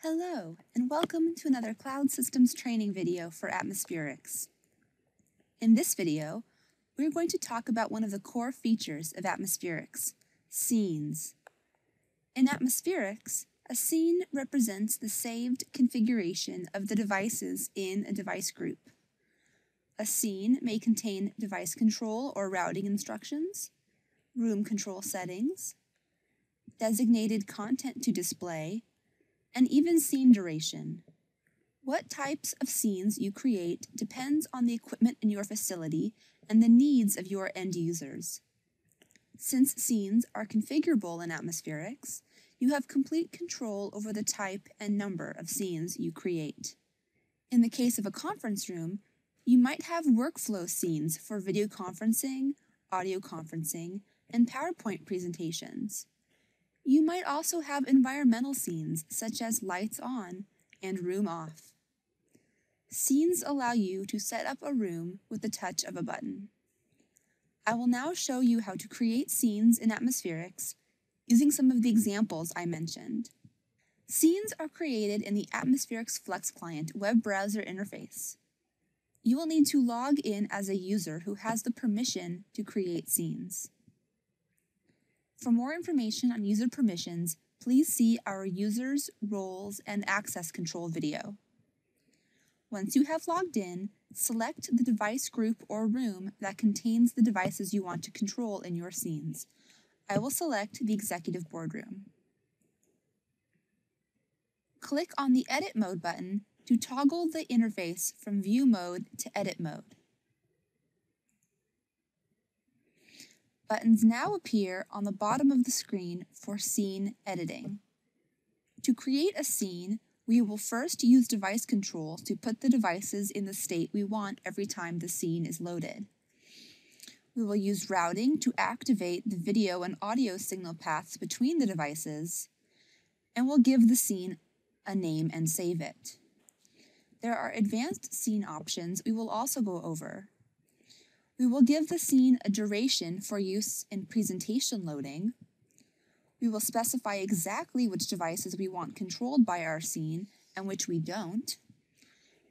Hello, and welcome to another Cloud Systems training video for atmospherics. In this video, we're going to talk about one of the core features of atmospherics, scenes. In atmospherics, a scene represents the saved configuration of the devices in a device group. A scene may contain device control or routing instructions, room control settings, designated content to display, and even scene duration. What types of scenes you create depends on the equipment in your facility and the needs of your end users. Since scenes are configurable in atmospherics, you have complete control over the type and number of scenes you create. In the case of a conference room, you might have workflow scenes for video conferencing, audio conferencing, and PowerPoint presentations. You might also have environmental scenes such as lights on and room off. Scenes allow you to set up a room with the touch of a button. I will now show you how to create scenes in atmospherics using some of the examples I mentioned. Scenes are created in the Atmospherics Flex Client web browser interface. You will need to log in as a user who has the permission to create scenes. For more information on user permissions, please see our Users, Roles, and Access Control video. Once you have logged in, select the device group or room that contains the devices you want to control in your scenes. I will select the Executive Boardroom. Click on the Edit Mode button to toggle the interface from View Mode to Edit Mode. Buttons now appear on the bottom of the screen for scene editing. To create a scene, we will first use device control to put the devices in the state we want every time the scene is loaded. We will use routing to activate the video and audio signal paths between the devices, and we'll give the scene a name and save it. There are advanced scene options we will also go over. We will give the scene a duration for use in presentation loading. We will specify exactly which devices we want controlled by our scene and which we don't.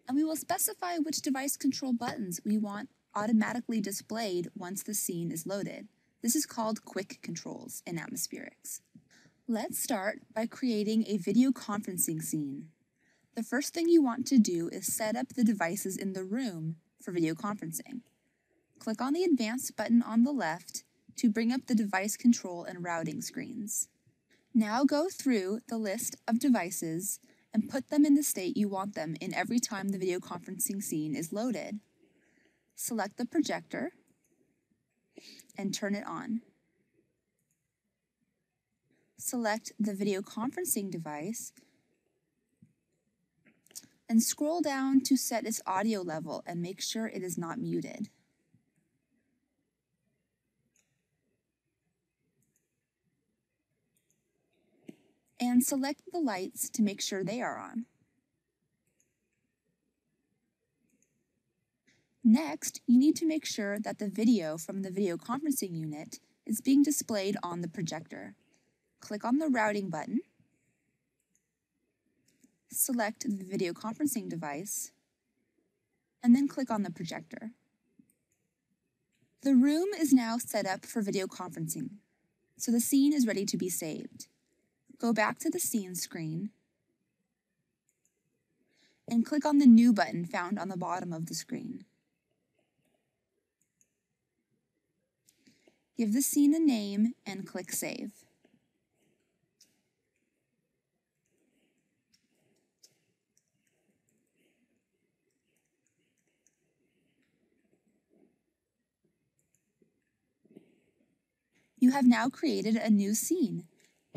And we will specify which device control buttons we want automatically displayed once the scene is loaded. This is called quick controls in atmospherics. Let's start by creating a video conferencing scene. The first thing you want to do is set up the devices in the room for video conferencing. Click on the Advanced button on the left to bring up the device control and routing screens. Now go through the list of devices and put them in the state you want them in every time the video conferencing scene is loaded. Select the projector and turn it on. Select the video conferencing device and scroll down to set its audio level and make sure it is not muted. And select the lights to make sure they are on. Next, you need to make sure that the video from the video conferencing unit is being displayed on the projector. Click on the routing button, select the video conferencing device, and then click on the projector. The room is now set up for video conferencing, so the scene is ready to be saved. Go back to the scene screen and click on the New button found on the bottom of the screen. Give the scene a name and click Save. You have now created a new scene.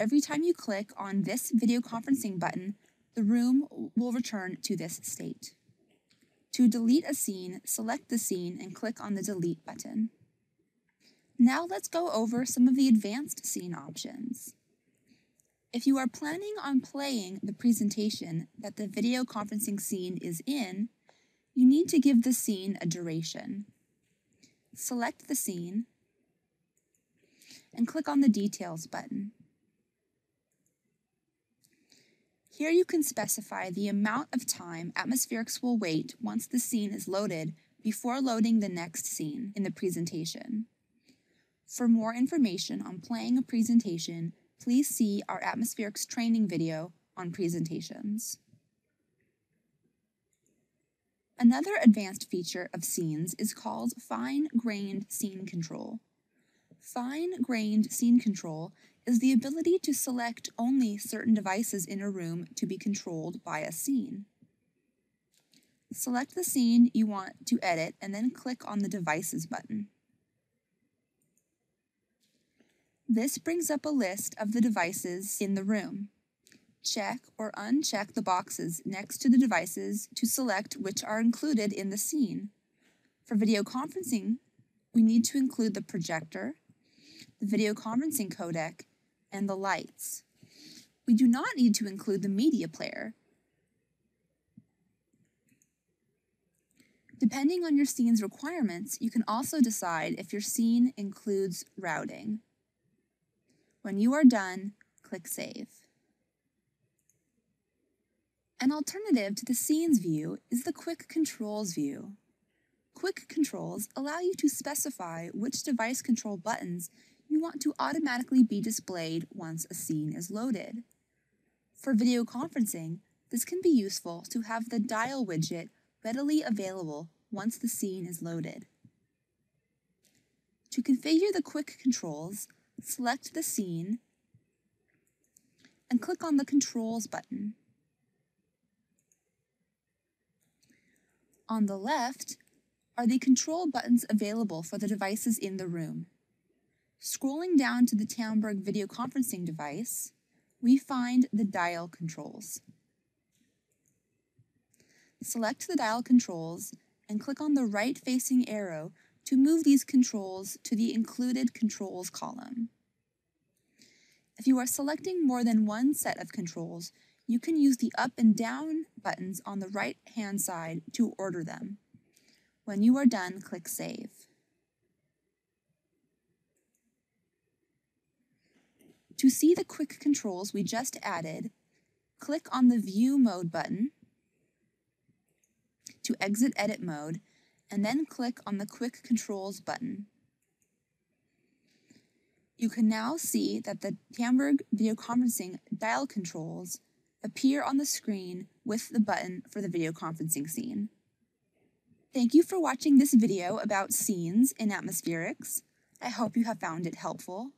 Every time you click on this video conferencing button, the room will return to this state. To delete a scene, select the scene and click on the Delete button. Now let's go over some of the advanced scene options. If you are planning on playing the presentation that the video conferencing scene is in, you need to give the scene a duration. Select the scene and click on the Details button. Here you can specify the amount of time Atmospherics will wait once the scene is loaded before loading the next scene in the presentation. For more information on playing a presentation, please see our Atmospherics training video on presentations. Another advanced feature of scenes is called fine-grained scene control. Fine-grained scene control is the ability to select only certain devices in a room to be controlled by a scene. Select the scene you want to edit and then click on the Devices button. This brings up a list of the devices in the room. Check or uncheck the boxes next to the devices to select which are included in the scene. For video conferencing, we need to include the projector, the video conferencing codec, and the lights. We do not need to include the media player. Depending on your scene's requirements, you can also decide if your scene includes routing. When you are done, click Save. An alternative to the Scenes view is the Quick Controls view. Quick Controls allow you to specify which device control buttons you want to automatically be displayed once a scene is loaded. For video conferencing, this can be useful to have the dial widget readily available once the scene is loaded. To configure the Quick Controls, select the scene and click on the Controls button. On the left are the control buttons available for the devices in the room. Scrolling down to the Tandberg video conferencing device, we find the dial controls. Select the dial controls and click on the right-facing arrow to move these controls to the Included Controls column. If you are selecting more than one set of controls, you can use the up and down buttons on the right-hand side to order them. When you are done, click Save. To see the quick controls we just added, click on the View Mode button to exit Edit Mode, and then click on the Quick Controls button. You can now see that the Tandberg video conferencing dial controls appear on the screen with the button for the video conferencing scene. Thank you for watching this video about scenes in Atmospherics. I hope you have found it helpful.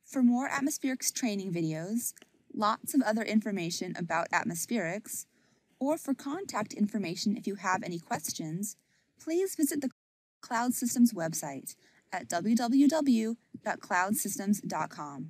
For more Atmospherics training videos, lots of other information about Atmospherics, or for contact information if you have any questions, please visit the Cloud Systems website at www.cloudsystems.com.